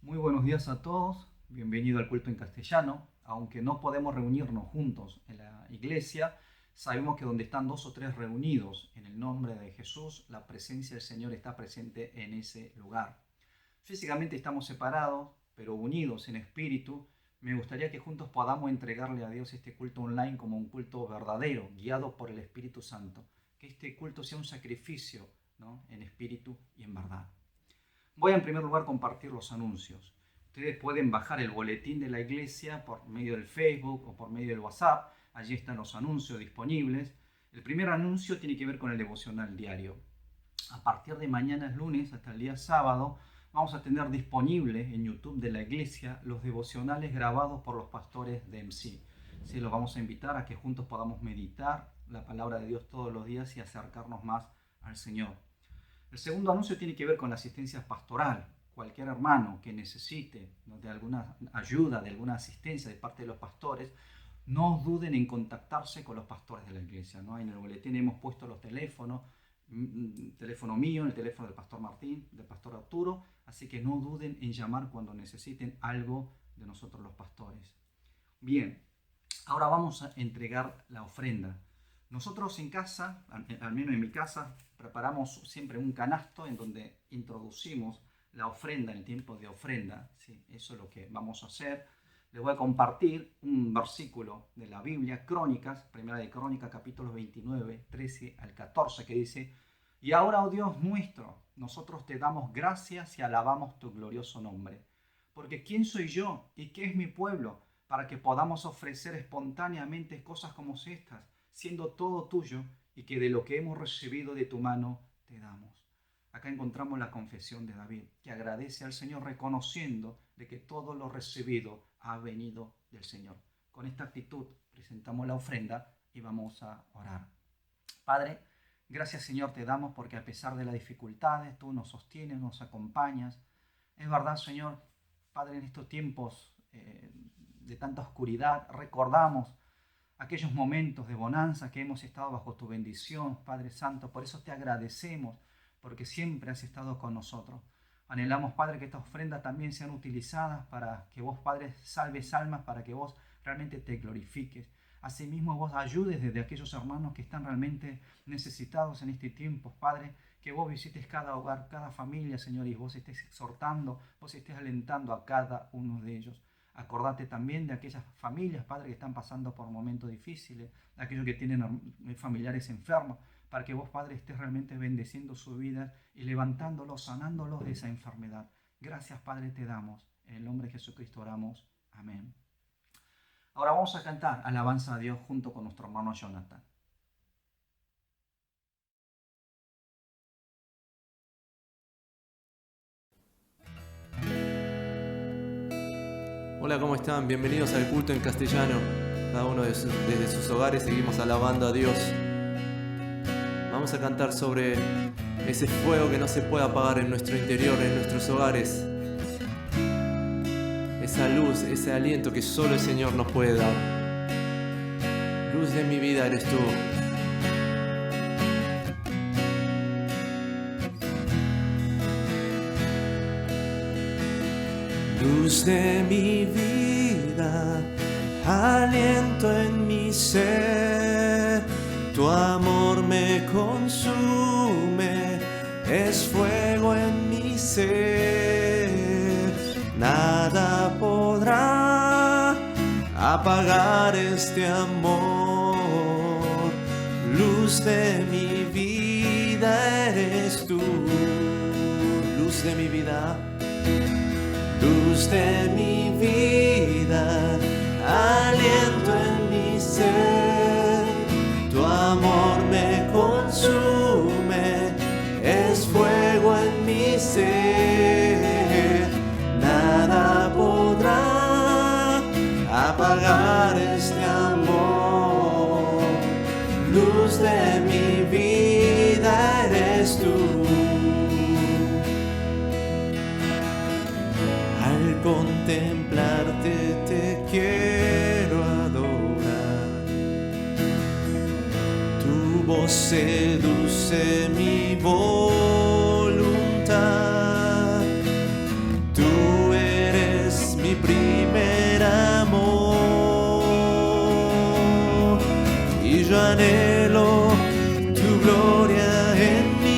Muy buenos días a todos, bienvenido al culto en castellano. Aunque no podemos reunirnos juntos en la iglesia, sabemos que donde están dos o tres reunidos en el nombre de Jesús, la presencia del Señor está presente en ese lugar. Físicamente estamos separados, pero unidos en espíritu. Me gustaría que juntos podamos entregarle a Dios este culto online como un culto verdadero, guiado por el Espíritu Santo. Que este culto sea un sacrificio, ¿no?, en espíritu y en verdad. Voy a en primer lugar compartir los anuncios. Ustedes pueden bajar el boletín de la iglesia por medio del Facebook o por medio del WhatsApp. Allí están los anuncios disponibles. El primer anuncio tiene que ver con el devocional diario. A partir de mañana lunes hasta el día sábado vamos a tener disponible en YouTube de la iglesia los devocionales grabados por los pastores de MC. Sí, los vamos a invitar a que juntos podamos meditar la palabra de Dios todos los días y acercarnos más al Señor. El segundo anuncio tiene que ver con la asistencia pastoral. Cualquier hermano que necesite, ¿no?, de alguna ayuda, de alguna asistencia de parte de los pastores, no duden en contactarse con los pastores de la iglesia, ¿no? En el boletín hemos puesto los teléfonos, el teléfono mío, el teléfono del pastor Martín, del pastor Arturo, así que no duden en llamar cuando necesiten algo de nosotros los pastores. Bien, ahora vamos a entregar la ofrenda. Nosotros en casa, al menos en mi casa, preparamos siempre un canasto en donde introducimos la ofrenda en el tiempo de ofrenda. ¿Sí? Eso es lo que vamos a hacer. Les voy a compartir un versículo de la Biblia, Crónicas, primera de Crónicas, capítulo 29, 13 al 14, que dice: Y ahora, oh Dios nuestro, nosotros te damos gracias y alabamos tu glorioso nombre. Porque ¿quién soy yo y qué es mi pueblo para que podamos ofrecer espontáneamente cosas como estas, siendo todo tuyo, y que de lo que hemos recibido de tu mano te damos? Acá encontramos la confesión de David, que agradece al Señor reconociendo de que todo lo recibido ha venido del Señor. Con esta actitud presentamos la ofrenda y vamos a orar. Padre, gracias Señor te damos porque a pesar de las dificultades tú nos sostienes, nos acompañas. Es verdad Señor, Padre, en estos tiempos de tanta oscuridad recordamos aquellos momentos de bonanza que hemos estado bajo tu bendición, Padre Santo. Por eso te agradecemos, porque siempre has estado con nosotros. Anhelamos, Padre, que estas ofrendas también sean utilizadas para que vos, Padre, salves almas, para que vos realmente te glorifiques. Asimismo, vos ayudes desde aquellos hermanos que están realmente necesitados en este tiempo, Padre, que vos visites cada hogar, cada familia, Señor, y vos estés exhortando, vos estés alentando a cada uno de ellos. Acordate también de aquellas familias, Padre, que están pasando por momentos difíciles, de aquellos que tienen familiares enfermos, para que vos, Padre, estés realmente bendeciendo su vida y levantándolos, sanándolos de esa enfermedad. Gracias, Padre, te damos. En el nombre de Jesucristo oramos. Amén. Ahora vamos a cantar alabanza a Dios junto con nuestro hermano Jonathan. Hola, ¿cómo están? Bienvenidos al culto en castellano. Cada uno desde sus hogares seguimos alabando a Dios. Vamos a cantar sobre ese fuego que no se puede apagar en nuestro interior, en nuestros hogares. Esa luz, ese aliento que solo el Señor nos puede dar. Luz de mi vida eres tú. Luz de mi vida, aliento en mi ser, tu amor me consume, es fuego en mi ser. Nada podrá apagar este amor. Luz de mi vida eres tú, luz de mi vida. Luz de mi vida, aliento en mi ser, tu amor me consume, es fuego en mi ser. Nada podrá apagar este amor. Luz de mi vida eres tú. Al contemplarte te quiero adorar. Tu voz seduce mi voluntad. Tú eres mi primer amor y yo anhelo tu gloria en mí.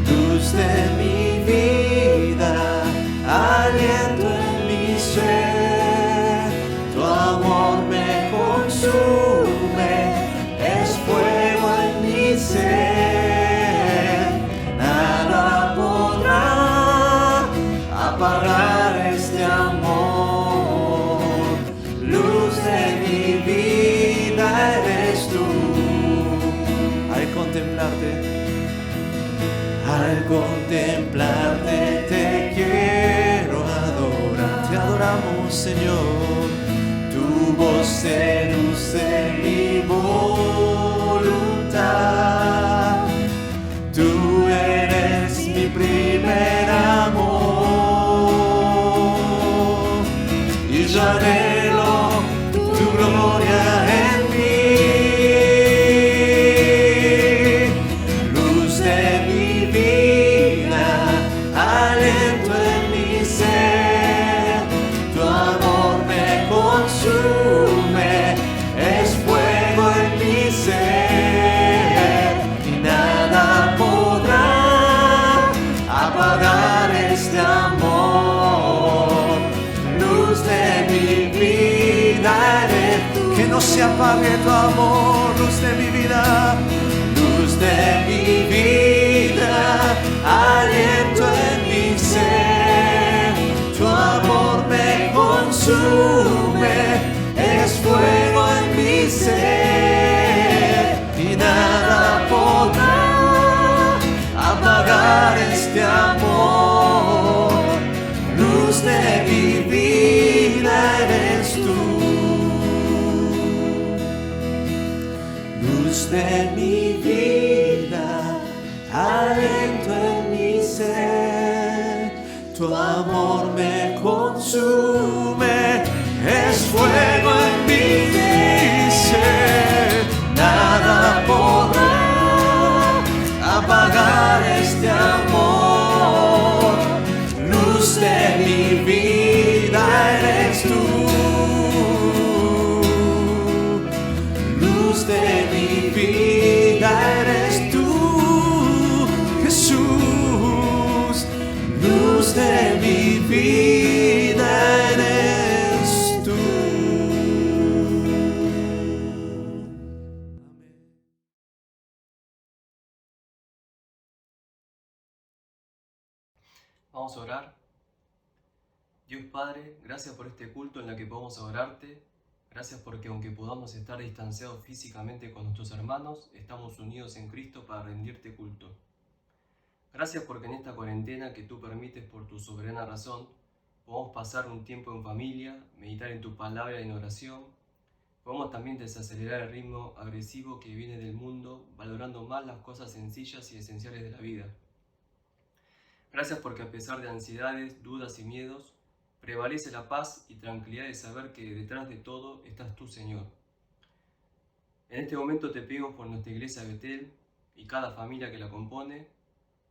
Luz de mi vida, aliento en mi ser, tu amor me consume, es fuego en mi ser. Nada podrá apagar este amor. Luz de mi vida eres tú. Al contemplarte te quiero adorar. Te adoramos, Señor. Tu voz seduce mi voluntad. Tú eres mi primer amor y yo anhelo tu gloria en mí. Luz de mi vida, aliento en mi ser, tu amor me consume, es fuego en mi ser y nada podrá apagar este amor. Luz de mi vida eres tú. Que no se apague tu amor, luz de mi vida. Luz de mi vida, aliento en mi ser, tu amor me consume, es fuego en mi ser y nada podrá apagar este amor. Luz de mi vida eres tú. Luz de mi vida, aliento en mi ser, tu amor me consume, es fuego en mi ser. Nada podrá apagar este amor. Luz de mi vida eres tú. Luz de mi vida eres tú, Jesús. Luz de mi vida eres tú. Vamos a orar. Dios Padre, gracias por este culto en el que podemos adorarte. Gracias porque aunque podamos estar distanciados físicamente con nuestros hermanos, estamos unidos en Cristo para rendirte culto. Gracias porque en esta cuarentena que tú permites por tu soberana razón, podemos pasar un tiempo en familia, meditar en tu palabra y en oración. Podemos también desacelerar el ritmo agresivo que viene del mundo, valorando más las cosas sencillas y esenciales de la vida. Gracias porque a pesar de ansiedades, dudas y miedos, prevalece la paz y tranquilidad de saber que detrás de todo estás tú, Señor. En este momento te pedimos por nuestra iglesia Betel y cada familia que la compone,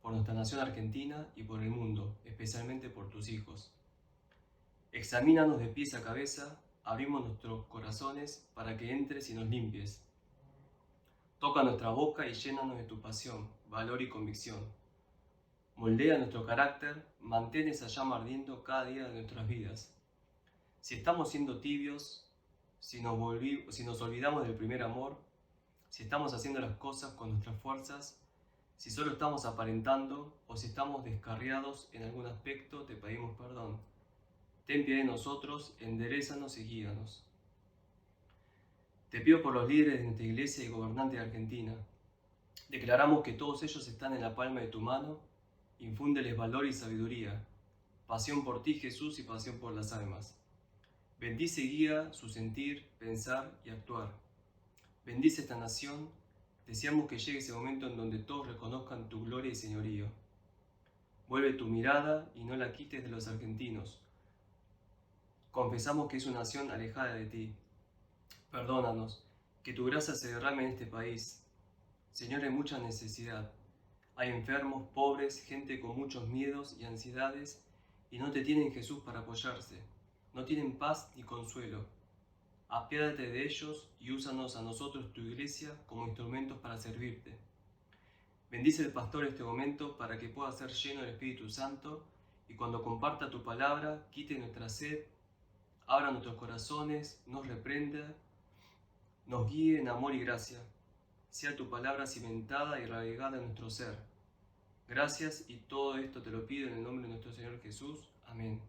por nuestra nación Argentina y por el mundo, especialmente por tus hijos. Examínanos de pies a cabeza, abrimos nuestros corazones para que entres y nos limpies. Toca nuestra boca y llénanos de tu pasión, valor y convicción. Moldea nuestro carácter, mantén esa llama ardiendo cada día de nuestras vidas. Si estamos siendo tibios, si nos olvidamos del primer amor, si estamos haciendo las cosas con nuestras fuerzas, si solo estamos aparentando o si estamos descarriados en algún aspecto, te pedimos perdón. Ten piedad de nosotros, enderézanos y guíanos. Te pido por los líderes de nuestra iglesia y gobernantes de Argentina. Declaramos que todos ellos están en la palma de tu mano. Infúndeles valor y sabiduría, pasión por ti, Jesús, y pasión por las almas. Bendice y guía su sentir, pensar y actuar. Bendice esta nación. Deseamos que llegue ese momento en donde todos reconozcan tu gloria y señorío. Vuelve tu mirada y no la quites de los argentinos. Confesamos que es una nación alejada de ti. Perdónanos, que tu gracia se derrame en este país. Señor, hay mucha necesidad. Hay enfermos, pobres, gente con muchos miedos y ansiedades, y no te tienen Jesús para apoyarse. No tienen paz ni consuelo. Apiádate de ellos y úsanos a nosotros, tu iglesia, como instrumentos para servirte. Bendice al pastor este momento para que pueda ser lleno del Espíritu Santo y cuando comparta tu palabra, quite nuestra sed, abra nuestros corazones, nos reprenda, nos guíe en amor y gracia. Sea tu palabra cimentada y arraigada en nuestro ser. Gracias y todo esto te lo pido en el nombre de nuestro Señor Jesús. Amén.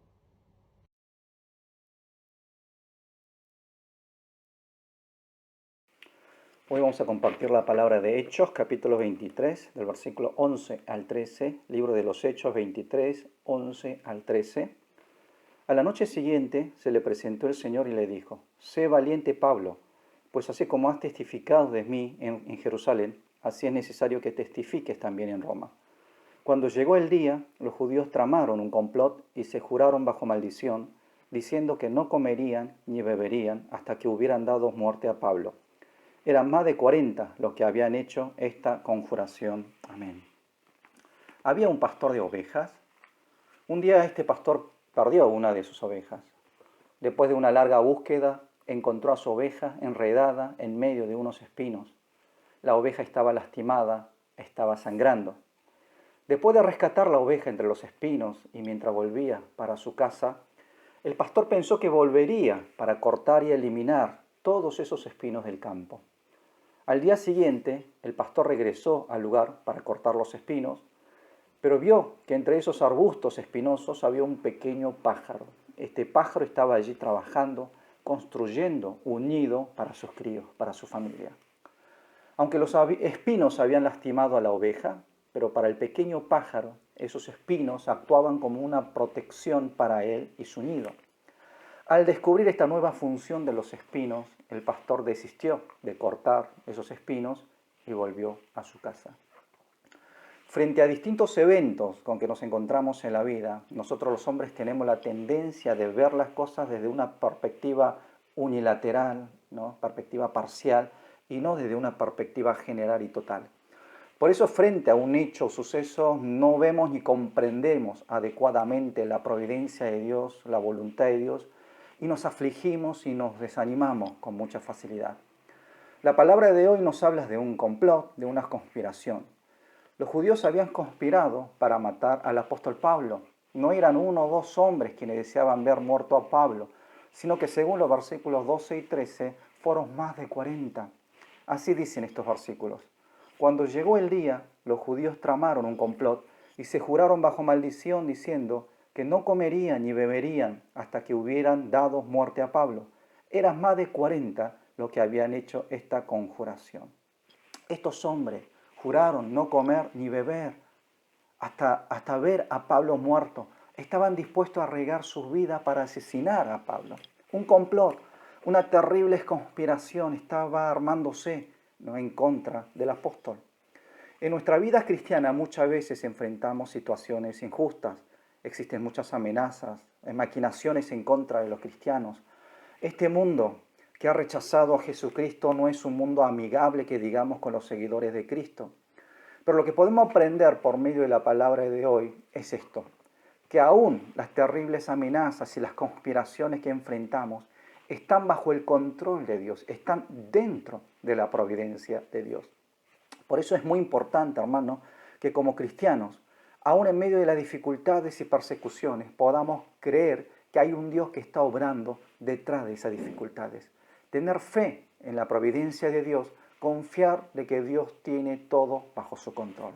Hoy vamos a compartir la palabra de Hechos, capítulo 23, del versículo 11 al 13, libro de los Hechos 23, 11 al 13. A la noche siguiente se le presentó el Señor y le dijo: «Sé valiente, Pablo, pues así como has testificado de mí en Jerusalén, así es necesario que testifiques también en Roma». Cuando llegó el día, los judíos tramaron un complot y se juraron bajo maldición, diciendo que no comerían ni beberían hasta que hubieran dado muerte a Pablo. Eran más de 40 los que habían hecho esta conjuración. Amén. Había un pastor de ovejas. Un día este pastor perdió una de sus ovejas. Después de una larga búsqueda, encontró a su oveja enredada en medio de unos espinos. La oveja estaba lastimada, estaba sangrando. Después de rescatar la oveja entre los espinos y mientras volvía para su casa, el pastor pensó que volvería para cortar y eliminar todos esos espinos del campo. Al día siguiente, el pastor regresó al lugar para cortar los espinos, pero vio que entre esos arbustos espinosos había un pequeño pájaro. Este pájaro estaba allí trabajando, construyendo un nido para sus críos, para su familia. Aunque los espinos habían lastimado a la oveja, pero para el pequeño pájaro, esos espinos actuaban como una protección para él y su nido. Al descubrir esta nueva función de los espinos, el pastor desistió de cortar esos espinos y volvió a su casa. Frente a distintos eventos con que nos encontramos en la vida, nosotros los hombres tenemos la tendencia de ver las cosas desde una perspectiva unilateral, ¿no? Perspectiva parcial, y no desde una perspectiva general y total. Por eso, frente a un hecho o suceso, no vemos ni comprendemos adecuadamente la providencia de Dios, la voluntad de Dios, y nos afligimos y nos desanimamos con mucha facilidad. La palabra de hoy nos habla de un complot, de una conspiración. Los judíos habían conspirado para matar al apóstol Pablo. No eran 1 o 2 hombres quienes deseaban ver muerto a Pablo, sino que según los versículos 12 y 13 fueron más de 40. Así dicen estos versículos. Cuando llegó el día, los judíos tramaron un complot y se juraron bajo maldición diciendo que no comerían ni beberían hasta que hubieran dado muerte a Pablo. Eran más de 40 los que habían hecho esta conjuración. Estos hombres juraron no comer ni beber hasta ver a Pablo muerto. Estaban dispuestos a arriesgar sus vidas para asesinar a Pablo. Un complot, una terrible conspiración estaba armándose, ¿no?, en contra del apóstol. En nuestra vida cristiana muchas veces enfrentamos situaciones injustas. Existen muchas amenazas, maquinaciones en contra de los cristianos. Este mundo que ha rechazado a Jesucristo no es un mundo amigable que digamos con los seguidores de Cristo. Pero lo que podemos aprender por medio de la palabra de hoy es esto, que aún las terribles amenazas y las conspiraciones que enfrentamos están bajo el control de Dios, están dentro de la providencia de Dios. Por eso es muy importante, hermano, que como cristianos, aún en medio de las dificultades y persecuciones, podamos creer que hay un Dios que está obrando detrás de esas dificultades. Tener fe en la providencia de Dios, confiar de que Dios tiene todo bajo su control.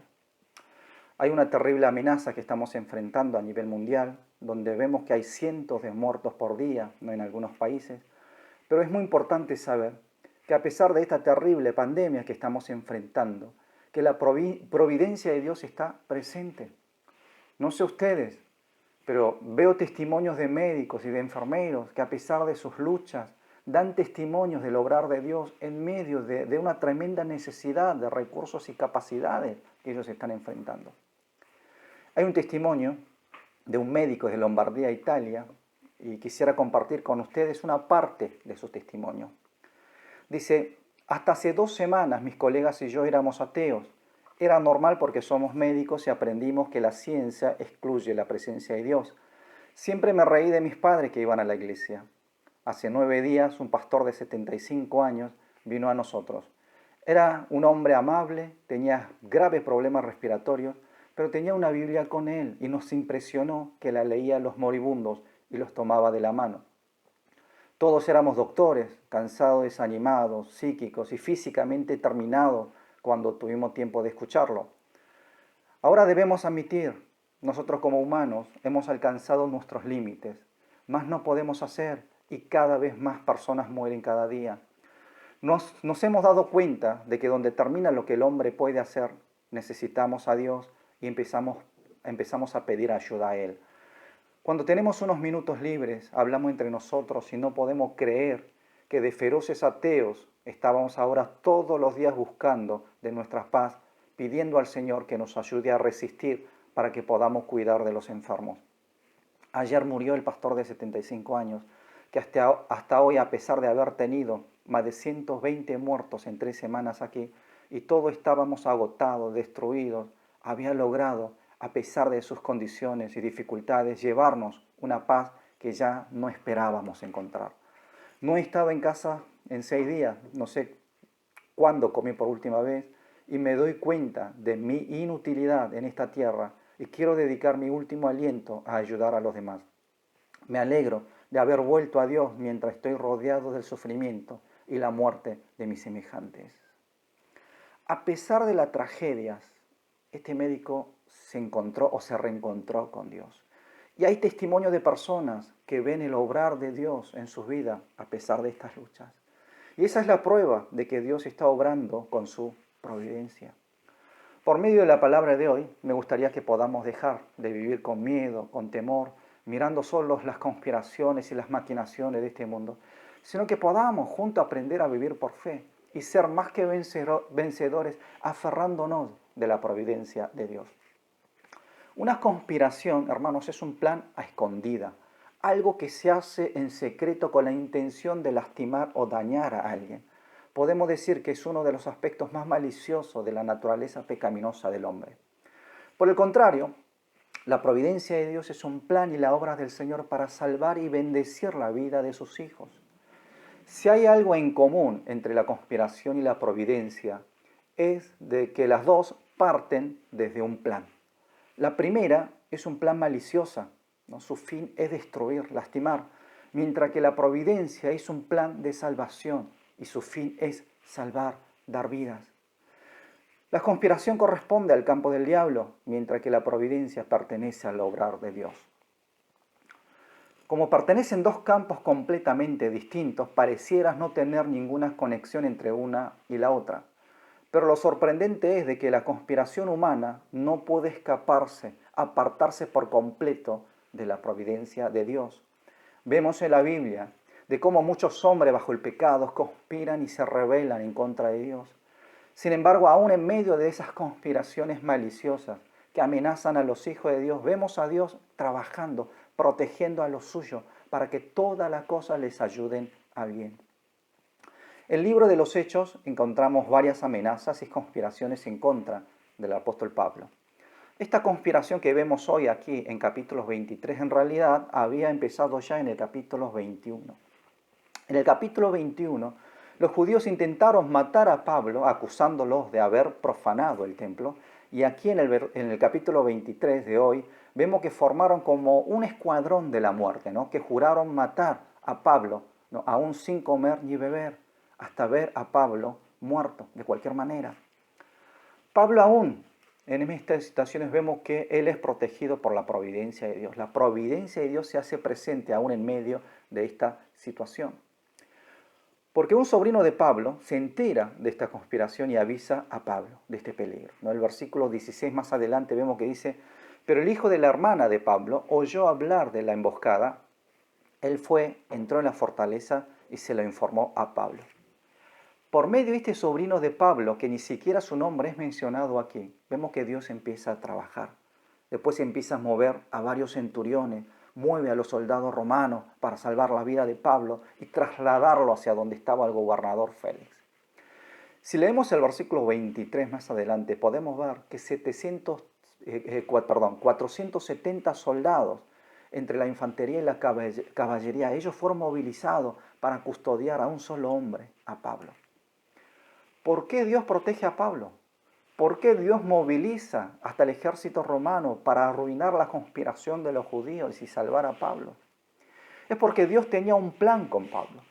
Hay una terrible amenaza que estamos enfrentando a nivel mundial, donde vemos que hay cientos de muertos por día, ¿no?, en algunos países. Pero es muy importante saber que a pesar de esta terrible pandemia que estamos enfrentando, que la providencia de Dios está presente. No sé ustedes, pero veo testimonios de médicos y de enfermeros que a pesar de sus luchas dan testimonios del obrar de Dios en medio de una tremenda necesidad de recursos y capacidades que ellos están enfrentando. Hay un testimonio de un médico de Lombardía, Italia, y quisiera compartir con ustedes una parte de su testimonio. Dice: hasta hace 2 semanas mis colegas y yo éramos ateos. Era normal porque somos médicos y aprendimos que la ciencia excluye la presencia de Dios. Siempre me reí de mis padres que iban a la iglesia. Hace 9 días un pastor de 75 años vino a nosotros. Era un hombre amable, tenía graves problemas respiratorios, pero tenía una Biblia con él y nos impresionó que la leía a los moribundos y los tomaba de la mano. Todos éramos doctores, cansados, desanimados, psíquicos y físicamente terminados cuando tuvimos tiempo de escucharlo. Ahora debemos admitir, nosotros como humanos hemos alcanzado nuestros límites, más no podemos hacer y cada vez más personas mueren cada día. Nos hemos dado cuenta de que donde termina lo que el hombre puede hacer, necesitamos a Dios y empezamos a pedir ayuda a Él. Cuando tenemos unos minutos libres, hablamos entre nosotros y no podemos creer que de feroces ateos estábamos ahora todos los días buscando de nuestra paz, pidiendo al Señor que nos ayude a resistir para que podamos cuidar de los enfermos. Ayer murió el pastor de 75 años, que hasta hoy, a pesar de haber tenido más de 120 muertos en 3 semanas aquí, y todos estábamos agotados, destruidos, había logrado, a pesar de sus condiciones y dificultades, llevarnos una paz que ya no esperábamos encontrar. No he estado en casa en 6 días, no sé cuándo comí por última vez, y me doy cuenta de mi inutilidad en esta tierra y quiero dedicar mi último aliento a ayudar a los demás. Me alegro de haber vuelto a Dios mientras estoy rodeado del sufrimiento y la muerte de mis semejantes. A pesar de las tragedias, este médico se reencontró con Dios. Y hay testimonio de personas que ven el obrar de Dios en sus vidas a pesar de estas luchas. Y esa es la prueba de que Dios está obrando con su providencia. Por medio de la palabra de hoy, me gustaría que podamos dejar de vivir con miedo, con temor, mirando solo las conspiraciones y las maquinaciones de este mundo, sino que podamos juntos aprender a vivir por fe y ser más que vencedores, aferrándonos de la providencia de Dios. Una conspiración, hermanos, es un plan a escondida, algo que se hace en secreto con la intención de lastimar o dañar a alguien. Podemos decir que es uno de los aspectos más maliciosos de la naturaleza pecaminosa del hombre. Por el contrario, la providencia de Dios es un plan y la obra del Señor para salvar y bendecir la vida de sus hijos. Si hay algo en común entre la conspiración y la providencia, es de que las dos parten desde un plan. La primera es un plan malicioso, ¿no? Su fin es destruir, lastimar, mientras que la providencia es un plan de salvación y su fin es salvar, dar vidas. La conspiración corresponde al campo del diablo, mientras que la providencia pertenece al obrar de Dios. Como pertenecen dos campos completamente distintos, parecieran no tener ninguna conexión entre una y la otra. Pero lo sorprendente es de que la conspiración humana no puede apartarse por completo de la providencia de Dios. Vemos en la Biblia de cómo muchos hombres bajo el pecado conspiran y se rebelan en contra de Dios. Sin embargo, aún en medio de esas conspiraciones maliciosas que amenazan a los hijos de Dios, vemos a Dios trabajando, protegiendo a los suyos para que todas las cosas les ayuden a bien. En el libro de los Hechos encontramos varias amenazas y conspiraciones en contra del apóstol Pablo. Esta conspiración que vemos hoy aquí en capítulos 23 en realidad había empezado ya en el capítulo 21. En el capítulo 21, los judíos intentaron matar a Pablo acusándolos de haber profanado el templo, y aquí en el capítulo 23 de hoy vemos que formaron como un escuadrón de la muerte, ¿no? Que juraron matar a Pablo, ¿no? Aún sin comer ni beber, hasta ver a Pablo muerto de cualquier manera. Pablo aún, en estas situaciones vemos que él es protegido por la providencia de Dios. La providencia de Dios se hace presente aún en medio de esta situación. Porque un sobrino de Pablo se entera de esta conspiración y avisa a Pablo de este peligro, ¿no? El versículo 16 más adelante vemos que dice Pero el hijo de la hermana de Pablo oyó hablar de la emboscada. Él fue, entró en la fortaleza y se lo informó a Pablo. Por medio de este sobrino de Pablo, que ni siquiera su nombre es mencionado aquí, vemos que Dios empieza a trabajar. Después empieza a mover a varios centuriones, mueve a los soldados romanos para salvar la vida de Pablo y trasladarlo hacia donde estaba el gobernador Félix. Si leemos el versículo 23 más adelante, podemos ver que 470 soldados entre la infantería y la caballería, ellos fueron movilizados para custodiar a un solo hombre, a Pablo. ¿Por qué Dios protege a Pablo? ¿Por qué Dios moviliza hasta el ejército romano para arruinar la conspiración de los judíos y salvar a Pablo? Es porque Dios tenía un plan con Pablo.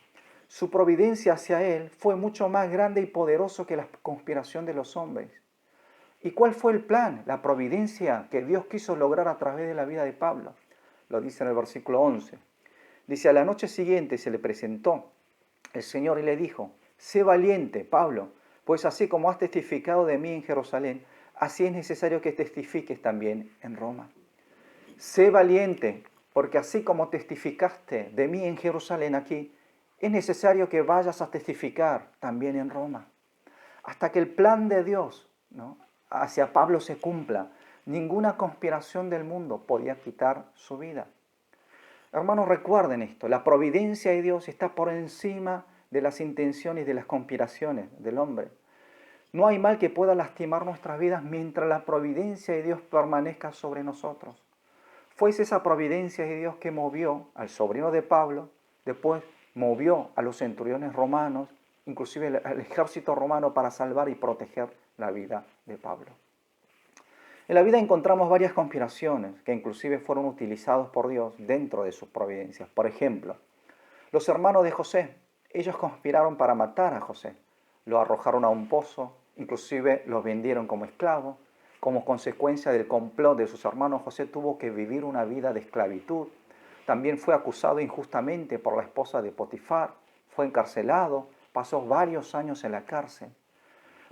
Su providencia hacia él fue mucho más grande y poderoso que la conspiración de los hombres. ¿Y cuál fue el plan? La providencia que Dios quiso lograr a través de la vida de Pablo. Lo dice en el versículo 11. Dice, a la noche siguiente se le presentó el Señor y le dijo, sé valiente, Pablo, pues así como has testificado de mí en Jerusalén, así es necesario que testifiques también en Roma. Sé valiente, porque así como testificaste de mí en Jerusalén aquí, es necesario que vayas a testificar también en Roma. Hasta que el plan de Dios, ¿no?, hacia Pablo se cumpla, ninguna conspiración del mundo podía quitar su vida. Hermanos, recuerden esto, la providencia de Dios está por encima de las intenciones y de las conspiraciones del hombre. No hay mal que pueda lastimar nuestras vidas mientras la providencia de Dios permanezca sobre nosotros. Fue esa providencia de Dios que movió al sobrino de Pablo, después movió a los centuriones romanos, inclusive al ejército romano para salvar y proteger la vida de Pablo. En la vida encontramos varias conspiraciones que inclusive fueron utilizadas por Dios dentro de sus providencias. Por ejemplo, los hermanos de José, ellos conspiraron para matar a José. Lo arrojaron a un pozo, inclusive lo vendieron como esclavo. Como consecuencia del complot de sus hermanos, José tuvo que vivir una vida de esclavitud. También fue acusado injustamente por la esposa de Potifar, fue encarcelado, pasó varios años en la cárcel.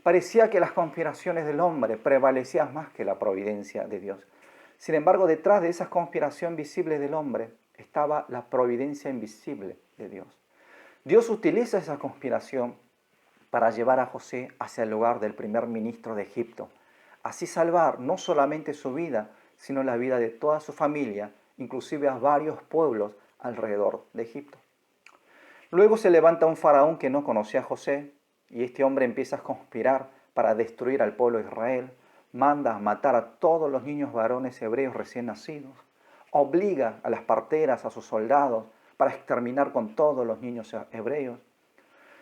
Parecía que las conspiraciones del hombre prevalecían más que la providencia de Dios. Sin embargo, detrás de esa conspiración visible del hombre estaba la providencia invisible de Dios. Dios utiliza esa conspiración para llevar a José hacia el lugar del primer ministro de Egipto. Así salvar no solamente su vida, sino la vida de toda su familia, inclusive a varios pueblos alrededor de Egipto. Luego se levanta un faraón que no conocía a José, y este hombre empieza a conspirar para destruir al pueblo de Israel, manda a matar a todos los niños varones hebreos recién nacidos, obliga a las parteras, a sus soldados, para exterminar con todos los niños hebreos.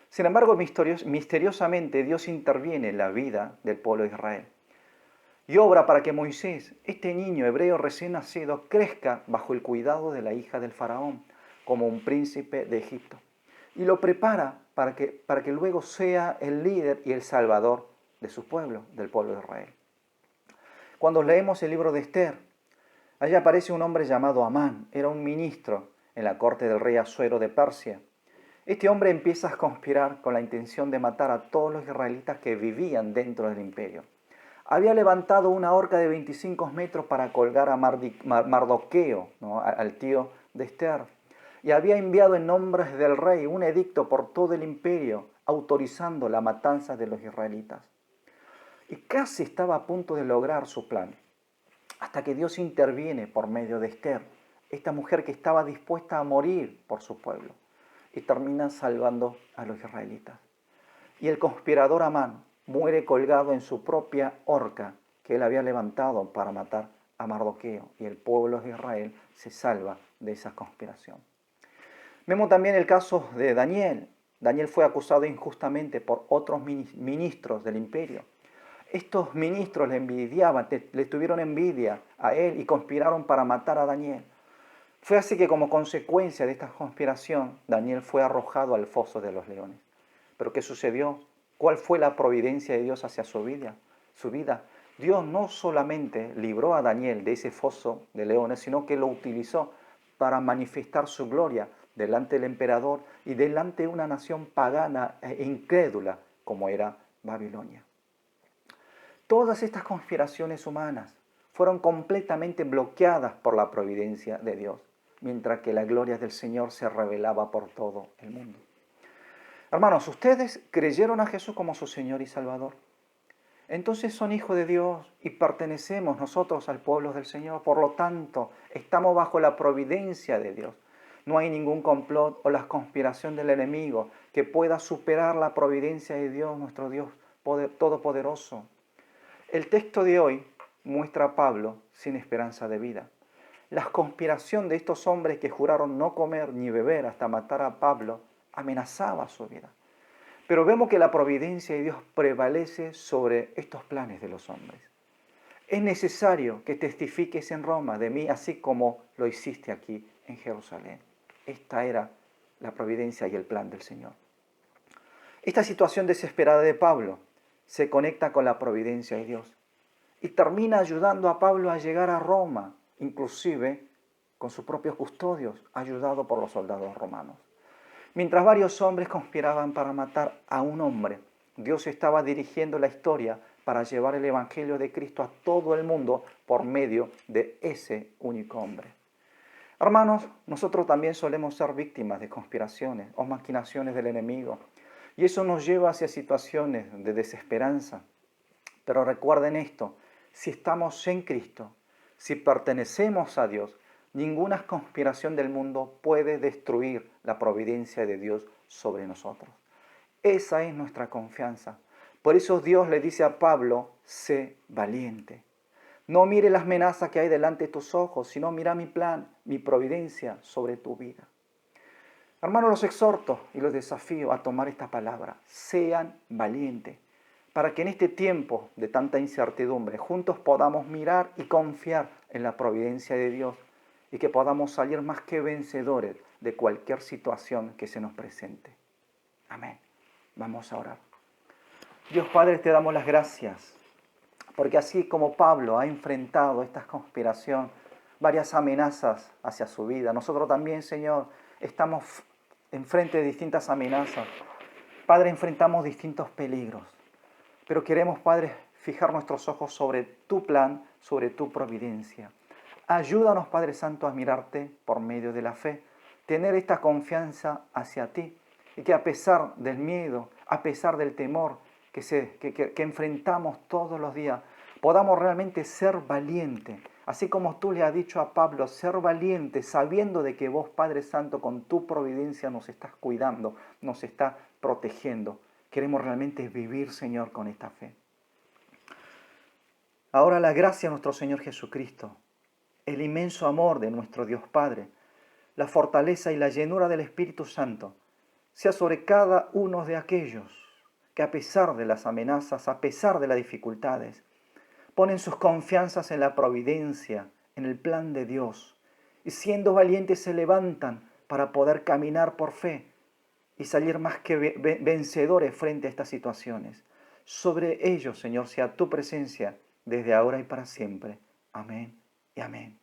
Sin embargo, misteriosamente Dios interviene en la vida del pueblo de Israel y obra para que Moisés, este niño hebreo recién nacido, crezca bajo el cuidado de la hija del faraón, como un príncipe de Egipto. Y lo prepara para que luego sea el líder y el salvador de su pueblo, del pueblo de Israel. Cuando leemos el libro de Esther, allí aparece un hombre llamado Amán, era un ministro en la corte del rey Asuero de Persia. Este hombre empieza a conspirar con la intención de matar a todos los israelitas que vivían dentro del imperio. Había levantado una horca de 25 metros para colgar a Mardoqueo, ¿no?, al tío de Esther. Y había enviado en nombre del rey un edicto por todo el imperio autorizando la matanza de los israelitas. Y casi estaba a punto de lograr su plan, hasta que Dios interviene por medio de Esther, esta mujer que estaba dispuesta a morir por su pueblo, y termina salvando a los israelitas. Y el conspirador Amán muere colgado en su propia horca que él había levantado para matar a Mardoqueo, y el pueblo de Israel se salva de esa conspiración. Vemos también el caso de Daniel. Daniel fue acusado injustamente por otros ministros del imperio. Estos ministros le envidiaban, le tuvieron envidia a él y conspiraron para matar a Daniel. Fue así que como consecuencia de esta conspiración, Daniel fue arrojado al foso de los leones. ¿Pero qué sucedió? ¿Cuál fue la providencia de Dios hacia su vida? Dios no solamente libró a Daniel de ese foso de leones, sino que lo utilizó para manifestar su gloria delante del emperador y delante de una nación pagana e incrédula como era Babilonia. Todas estas conspiraciones humanas fueron completamente bloqueadas por la providencia de Dios, mientras que la gloria del Señor se revelaba por todo el mundo. Hermanos, ¿ustedes creyeron a Jesús como su Señor y Salvador? Entonces son hijos de Dios y pertenecemos nosotros al pueblo del Señor. Por lo tanto, estamos bajo la providencia de Dios. No hay ningún complot o la conspiración del enemigo que pueda superar la providencia de Dios, nuestro Dios todopoderoso. El texto de hoy muestra a Pablo sin esperanza de vida. La conspiración de estos hombres que juraron no comer ni beber hasta matar a Pablo amenazaba su vida. Pero vemos que la providencia de Dios prevalece sobre estos planes de los hombres. Es necesario que testifiques en Roma de mí, así como lo hiciste aquí en Jerusalén. Esta era la providencia y el plan del Señor. Esta situación desesperada de Pablo se conecta con la providencia de Dios y termina ayudando a Pablo a llegar a Roma, inclusive con sus propios custodios, ayudado por los soldados romanos. Mientras varios hombres conspiraban para matar a un hombre, Dios estaba dirigiendo la historia para llevar el Evangelio de Cristo a todo el mundo por medio de ese único hombre. Hermanos, nosotros también solemos ser víctimas de conspiraciones o maquinaciones del enemigo, y eso nos lleva hacia situaciones de desesperanza. Pero recuerden esto, si estamos en Cristo, si pertenecemos a Dios, ninguna conspiración del mundo puede destruir la providencia de Dios sobre nosotros. Esa es nuestra confianza. Por eso Dios le dice a Pablo, sé valiente. No mire las amenazas que hay delante de tus ojos, sino mira mi plan, mi providencia sobre tu vida. Hermanos, los exhorto y los desafío a tomar esta palabra. Sean valientes, para que en este tiempo de tanta incertidumbre juntos podamos mirar y confiar en la providencia de Dios y que podamos salir más que vencedores de cualquier situación que se nos presente. Amén. Vamos a orar. Dios Padre, te damos las gracias, porque así como Pablo ha enfrentado esta conspiración, varias amenazas hacia su vida, nosotros también, Señor, estamos enfrente de distintas amenazas. Padre, enfrentamos distintos peligros, pero queremos, Padre, fijar nuestros ojos sobre tu plan, sobre tu providencia. Ayúdanos, Padre Santo, a mirarte por medio de la fe, tener esta confianza hacia ti y que a pesar del miedo, a pesar del temor que enfrentamos todos los días, podamos realmente ser valientes. Así como tú le has dicho a Pablo, ser valiente sabiendo de que vos, Padre Santo, con tu providencia nos estás cuidando, nos estás protegiendo. Queremos realmente vivir, Señor, con esta fe. Ahora la gracia de nuestro Señor Jesucristo, el inmenso amor de nuestro Dios Padre, la fortaleza y la llenura del Espíritu Santo, sea sobre cada uno de aquellos que a pesar de las amenazas, a pesar de las dificultades, ponen sus confianzas en la providencia, en el plan de Dios, y siendo valientes se levantan para poder caminar por fe y salir más que vencedores frente a estas situaciones. Sobre ellos, Señor, sea tu presencia desde ahora y para siempre. Amén y amén.